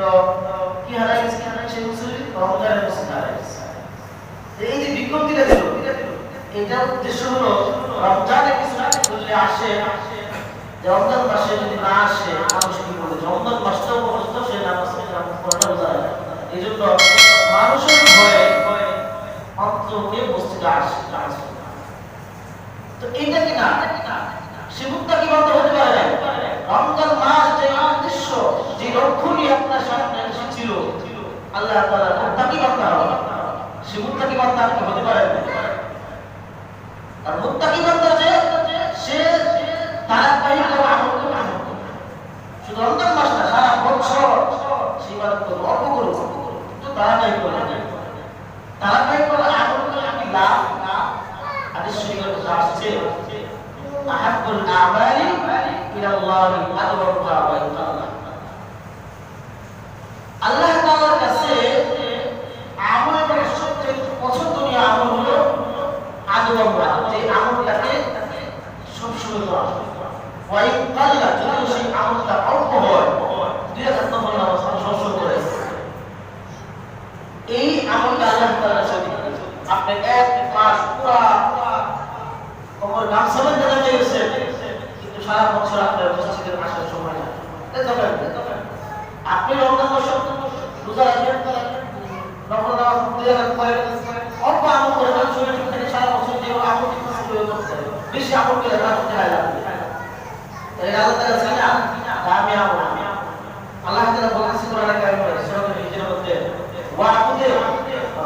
তো কি হারাই গেছে সেই মুসলিম রমজানের মুসলিম হারাই গেছে। এই যে বিজ্ঞপ্তিটা দিল এটার উদ্দেশ্য হলো রমজানে কিছু করলে আসে, রমজান মাসে যদি না আসে মানুষ কি বলবে, রমজান মাসটাও পর্যন্ত সে নামাজ পড়া যায়। এই জন্য মানুষের ভয়ে অন্তকে মসজিদে আসে নামাজ পড়ে। তো এইটা কি না সে মুত্তাকি বান্দা হতে পারে না। রমজান মাস যে উদ্দেশ্য যে লক্ষ্য নিয়ে আপনার সামনে এসেছিল আল্লাহ তাআলা মুত্তাকি বান্দা হবে, সে মুত্তাকি বান্দা কি হতে পারে না। আর মুত্তাকি বান্দা যে সে ধারাবাহিক আমল করে, শুধু রমজান মাস না সারা বছর সে ইবাদত করবে, অল্প করবে তো ধারাবাহিক করবে। ধারাবাহিক করে আমল করে কি লাভ না? হাদিস শরীফে আসছে আহাব্বুল আমালি ইলাল্লাহি আদওয়ামুহা ওয়া ইনতাআলা। আল্লাহ তাআলার কাছে আমলের সবচেয়ে পছন্দনীয় আমল হলো আদওয়ামুহা, যে আমলটাকে সবসময় করা হয়। ওয়া ইনতাআলা যদি সেই আমলটা অল্প হয়, দুই রাকাত নফল নামাজ সবসময় করে, এই আমলটা আল্লাহ তাআলা চাইবে। আপনি এক মাস পুরা ওমর নাম সবাই জানা গেছে, কিন্তু সারা বছর আপনার মসজিদের আসার সময় না। আপনি রমজান মাস রোজা রাখেন, নফল নামাজ পড়ে অল্প আমল করে শরীর থেকে সারা বছর যে আমল করতে বেশি আমল করে রাখতে হয় না। এই আল্লাহ তাআলা জানেন দামি আমল। আল্লাহ তাআলা বলেছেন কোরআনে কারিমে সূরা হিজরের মধ্যে ওয়া'বুদ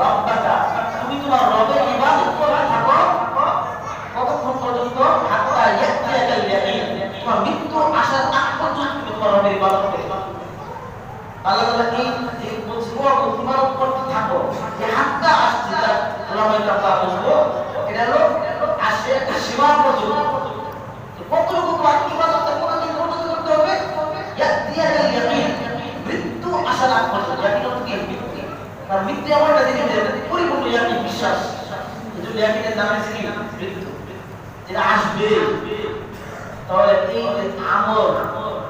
রাব্বাকা, তুমি তোমার রবের ইবাদত করতে থাকো কতক্ষণ পর্যন্ত হাত্তা ইয়াতিয়াকাল ইয়াকিন, তোমার মৃত্যু আসার আগ পর্যন্ত তুমি তোমার রবের ইবাদত করতে থাকো। আল্লাহ তাআলা এই বলছে ইবাদত করতে থাকো, যে হাত্তা আসছে যা উলামায়ে কেরাম বলবো এটা হলো আসে সীমা পর্যন্ত। তো কতটুকু তোমার ইবাদতটা কতদিন পর্যন্ত করতে হবে? ইয়াতিয়াকাল ইয়াকিন, মৃত্যু আসার আগ পর্যন্ত। ইয়াকিন অর্থ কি? মৃত্যু। আর মৃত্যু এমনটা জিনিস পরিপূর্ণ ইয়াকিন, বিশ্বাস। এজন্য ইয়াকিনের নাম আছে কি? মৃত্যু, যেটা আসবে। তাহলে এই আমল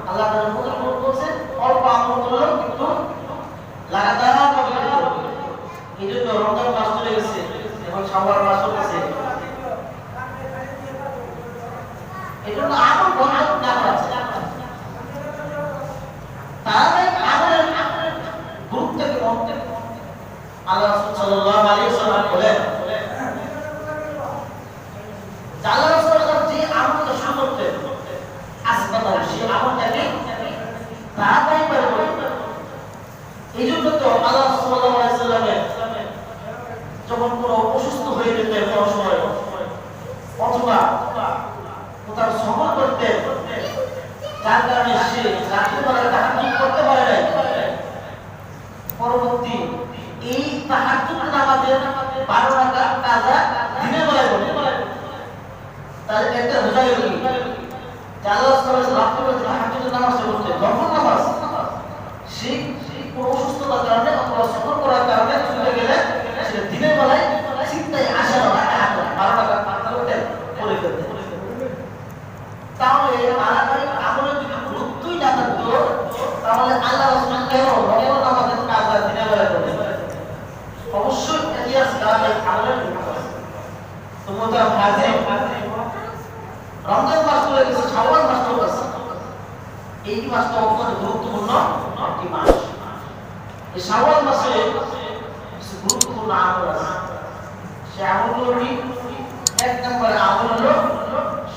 আল্লাহ তাআলা বলছেন অল্প আমল করলেও কিন্তু লাগাতার করতে হবে। এই জন্য রমজান মাস চলে গেছে, এখন শাওয়াল মাস চলছে। এই জন্য আমল বন্ধ না করা আছে। তাহলে আমলের গুরুত্ব কি? আল্লাহ রাসূল সাল্লাল্লাহু আলাইহি ওয়াসাল্লাম বলেন আল্লাহ রাসূল যে আমলটা শুরু করতেন আসবাতা সেই আমলটাকে তাড়াতাড়ি করে করতেন। এই জন্য তো আল্লাহ সাল্লাল্লাহু আলাইহি ওয়াসাল্লামের যখন কোনো অসুস্থ হয়ে যেতেন কোনো সময় অথবা কোথাও সফর করতেন, যার কারণে সে রাত্রিবেলা তাহাজ্জুদ করতে পারে নাই, পরবর্তী এই তাহাজ্জুদ নামাজের 12 রাকাত কাজা দিনের বেলায় পড়ে। তাহলে একটা বোঝা গেল কি আল্লাহ রাসূল রাত্রিবেলা তাহাজ্জুদ নামাজ পড়তে নফল নামাজ সেই কোনো অসুস্থতার কারণে অথবা সফর করার কারণে চলে গেলে সে দিনের বেলায় চিন্তায় আসে না, 12 রাকাত পড়তে পড়ে ফেলতে। তাহলে তাড়াতাড়ি আমলের যদি গুরুত্বই না থাকতো তাহলে আল্লাহ রাসূল কেন নফল নামাজের কাজা দিনের বেলায় পড়ে? অবশ্যই ইতিহাস গায়ে আমলের গুরুত্ব আছে। তো মোতারাম হাজির, রমজান মাস চলে গেছে, শাওয়াল মাস চলছে। এই মাসটা অত্যন্ত গুরুত্বপূর্ণ একটি মাস। এই শাওয়াল মাসে কিছু গুরুত্বপূর্ণ আমল আছে। সে আমলগুলো কি? এক নম্বরে আমল হলো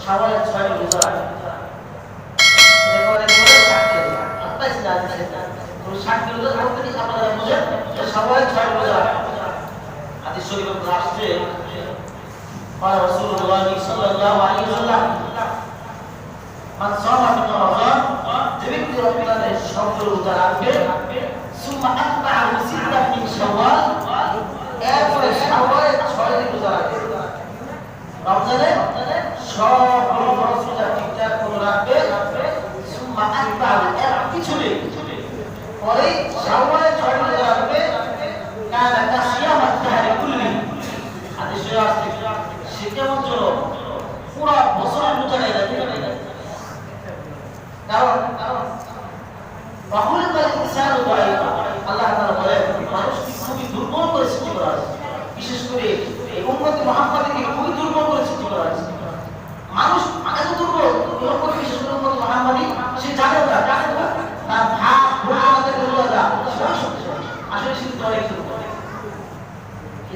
শাওয়ালের 6 রোজা রাখা। এটা করে সাক্ষী আপনার জানেন তো সাক্ষী রোজা করতে কি আপনারা বুঝেন? শাওয়ালের 6 রোজা রাখা। হাদিস শরীফে আসছে قال رسول الله صلى الله عليه وسلم من صام من رمضان تبت رمضان الشهر রোজা রাখবে ثم أتبعه 6 من شوال, এরপরে শাওয়ালের 6 দিন রোজা রাখবে। রমজানে সব রোজা ঠিকঠাক করে রাখবে, ثم أتبعه এর পিছনে পরে শাওয়ালের 6 দিন রোজা রাখবে। কানা কাসিয়াম আত-তাহরি কুল্লি, হাদিসে আসছে সে কেমন ছিল পুরো বছরের রোজা রাখবে। কারণ বাহুল ইনসান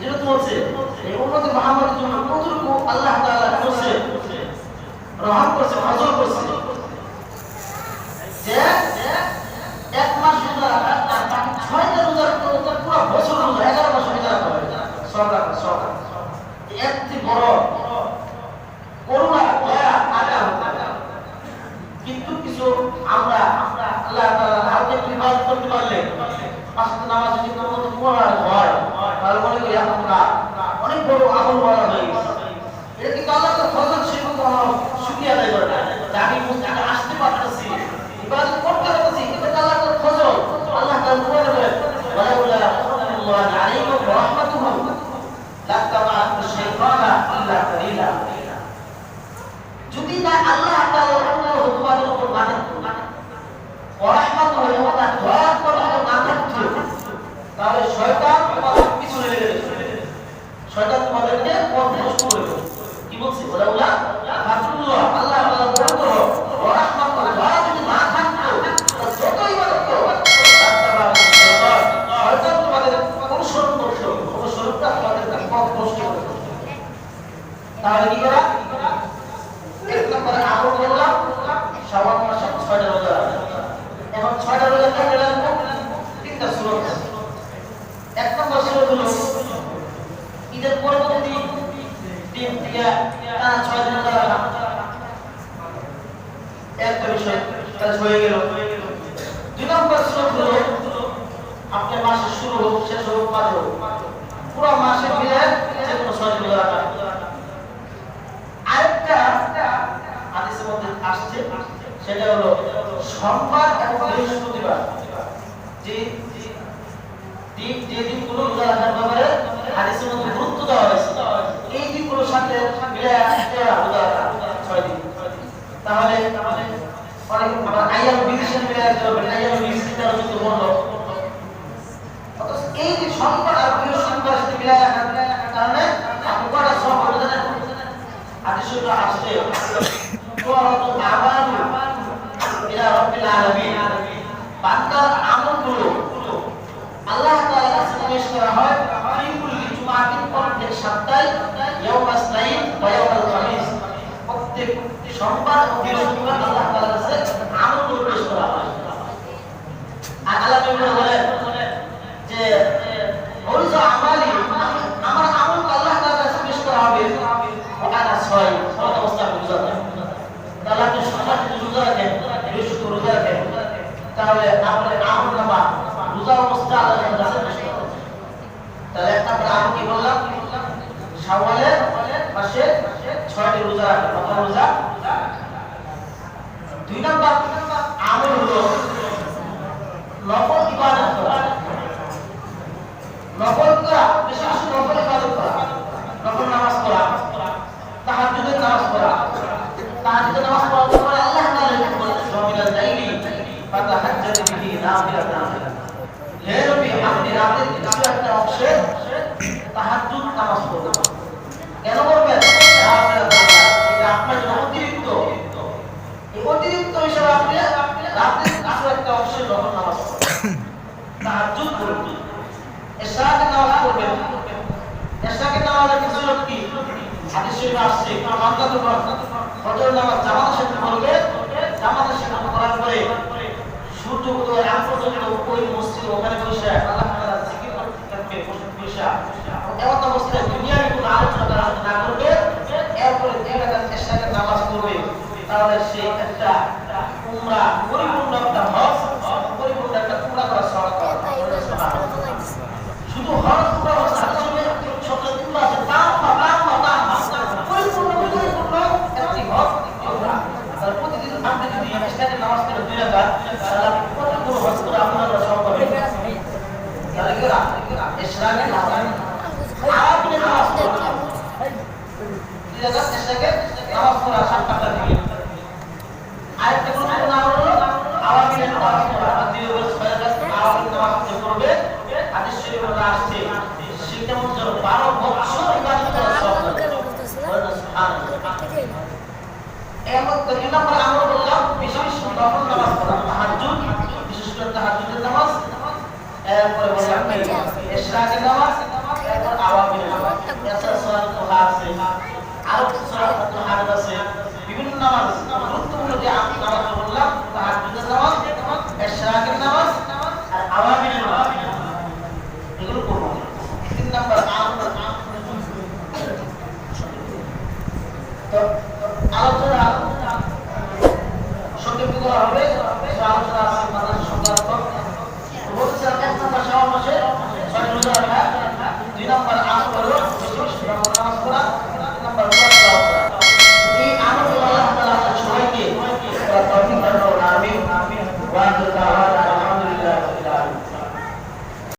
এজন্য তো বলছে এই উম্মতে মুহাম্মাদের জন্য কতটুকু আল্লাহ তাআলা করছে, রহম করছে, ফজল করছে যে এক মাস রোজা রাখা আর বাকি 6টা রোজা রাখতে পুরো বছর রোজা 11 মাস রোজা রাখা হয় সরকার এর থেকে বড় করুণা দয়া আদা কিন্তু কিছু আমরা আল্লাহ তাআলা হাতে ইবাদত করতে পারলে পাঁচ নামাজ যদি কোনো পড়া হয় তাহলে মনে করি আমরা অনেক বড় আমল করা হয়ে গেছে। এটা কিন্তু আল্লাহ তাআলা ফজল সেরকম আমার শুকরিয়া আদায় করে না যে আমি মুসলিমে আসতে পারতেছি, ইবাদত করতে পারতেছি, এটা আল্লাহ তাআলা ফজল। আল্লাহ তাআলা বলে ওয়ালাউলা ফাদলুল্লাহি আলাইকুম ওয়া রাহমাতুহু লাত্তাবা'তুশ শাইতানা ইল্লা কালিলা। যদি না আল্লাহ তাআলা তোমাদের উপর না থাকতো ওয়া রাহমাতুহু এবং তার দয়া তোমাদের না থাকতো তাহলে শয়তান তোমাদের পিছনে লেগে যেত, শয়তান তোমাদেরকে পথ ভ্রষ্ট করে দিত। কি বলছি ওয়ালাউলা ফাদলুল্লাহ আল্লাহ তাআলা বড় ওয়া রাহমাতুহু দয়া যদি না থাকতো যতই ইবাদত করো লাত্তাবা'তুশ শাইতান শয়তান তোমাদের অনুসরণ করতো, অনুসরণটা তোমাদের পথ ভ্রষ্ট করে দিত। তাহলে কি করা? এক নম্বরে আমল করলাম শাওয়াল মাসে 6টা রোজা রাখা। এখন 6টা রোজা কেটে রাখবো 3টা সুন্নাত। এক নম্বর সুন্নাত হলো ঈদের পরবর্তী দিন থেকে টানা 6 দিন রোজা রাখা। একটা বিষয় কাজ হয়ে গেল। 2 নম্বর সুন্নাত হলো আপনার মাসের শুরু হোক শেষ হোক মাঝে হোক পুরো মাসে মিলে যে কোনো 6 দিন রোজা রাখা। আরেকটা হাদিসের মধ্যে আসছে সেটা হলো সোমবার এবং বৃহস্পতিবার যে দিনগুলো রোজা রাখার ব্যাপারে হাদিসের মধ্যে গুরুত্ব দেওয়া হয়েছে, এই দিনগুলোর সাথে মিলে রোজা রাখা 6 দিন। তাহলে অনেক আমরা আইয়াম বিদেশের মিলে রাখতে হবে, আইয়াম বিদেশের দ্বারা যুক্ত বলল অথচ এই যে সোমবার আর বৃহস্পতিবার সাথে মিলে রাখার কারণে আপনি কটা সোমবার জানেন? হাদিসটা আসছে ওয়ারাতু আমালু ইলা রাব্বিল আলামিন, বান্দার আমলগুলো আল্লাহ তাআলার কাছে পেশ করা হয় ফি কুল্লি জুমাতিন, প্রত্যেক সপ্তাহে ইয়াউমাস নাইন ওয়া ইয়াউমাল খামিস, প্রত্যেক সোমবার ও বৃহস্পতিবার আল্লাহ তাআলার কাছে আমলগুলো পেশ করা হয়। আর আল্লাহ বলেন যে ওয়াজা আমালি আমার আমল আল্লাহ তাআলার কাছে পেশ করা হবে ওয়ানা ছয় অবস্থা রোজা রাখেন। তাহলে আপনি সোমবার রোজা রাখেন, বৃহস্পতিবার রোজা রাখেন, তাহলে আপনার আমল নামা রোজা অবস্থা আল্লাহর কাছে পেশ করা হবে। তাহলে একটা আমরা আমল কি বললাম? শাওয়ালের মাসে 6টি রোজা রাখেন, কত রোজা? 2 নম্বর আমল হলো নফল ইবাদত করা। নফল করা বিশেষ নফল ইবাদত করা, নফল নামাজ পড়া, তাহাজ্জুদের নামাজ পড়া। তাহাজ্জুদের নামাজ পড়ার পরে আল্লাহ তাআলা বলেছেন ওয়ামিনাল লাইলি ফাতাহাজ্জাদ বিহি নাফিলাতান, হে নবী আপনি রাতের কিছু একটা অংশে তাহাজ্জুদ নামাজ পড়বেন। কেন করবেন? নাফিলাতান, এটা আপনার জন্য অতিরিক্ত, এই অতিরিক্ত হিসেবে আপনি রাতের কিছু একটা অংশে নফল নামাজ পড়বেন, তাহাজ্জুদ পড়বেন, ইশরাকের নামাজ পড়বেন। ইশরাকের নামাজের ফজিলত কি? হাদিস শরীফে আসছে বান্দা তো ফজর নামাজ জামাতের সাথে পড়বে, জামাতের সাথে পড়ার পরে সূর্য উদয়ের আগ পর্যন্ত ওই মসজিদে ওখানে বসে আল্লাহ তাআলা জিকির করতে থাকবে, বসে এমন অবস্থায় দুনিয়ার কোনো আলোচনা না করবে, এরপরে 2 রাকাত ইশরাকের নামাজ পড়বে। তাহলে সে একটা উমরা পরিপূর্ণ একটা হজ, পরিপূর্ণ একটা উমরা করা সওয়াব পাবে। শুধু হজ পুরো হজ আসলে শত উমরা আছে, তাম পরিপূর্ণ একটি হজ উমরা। তার প্রতিদিন আপনি যদি ইশরাকের নামাজ পড়ে 2 রাকাত তাহলে আপনি কতগুলো হজ করে আপনার সওয়াব পাবেন। তাহলে কি ইশরাকের নামাজ আপনি নামাজ পড়বেন 2 রাকাত ইশরাকের নামাজ পড়া 7 টাকা দিয়ে। আরেকটা গুরুত্বপূর্ণ নাম হলো আওয়ামিলের নামাজ পড়া, আদিও বলে 6 রাকাত আওয়ামিল নামাজ পড়বে। হাদিস শরীফে আসছে সেটা মধ্যে 12 বছর ইবাদত করা সওয়াব পাবে। সুবহানাল্লাহ। এমন 3 নম্বর আমরা বললাম বিশেষ নফল নামাজ পড়া, তাহাজ্জুদ, বিশেষ করে তাহাজ্জুদের নামাজ, এরপরে বললাম ইশরাকের নামাজ, এরপর আওয়াবিল এছাড়া সূরা তোহা আছে, আরো সূরা তাহাজ্জুদ আছে, বিভিন্ন নামাজ গুরুত্বপূর্ণ যে নামাজ বললাম তাহাজ্জুদের নামাজ, ইশরাকের নামাজ,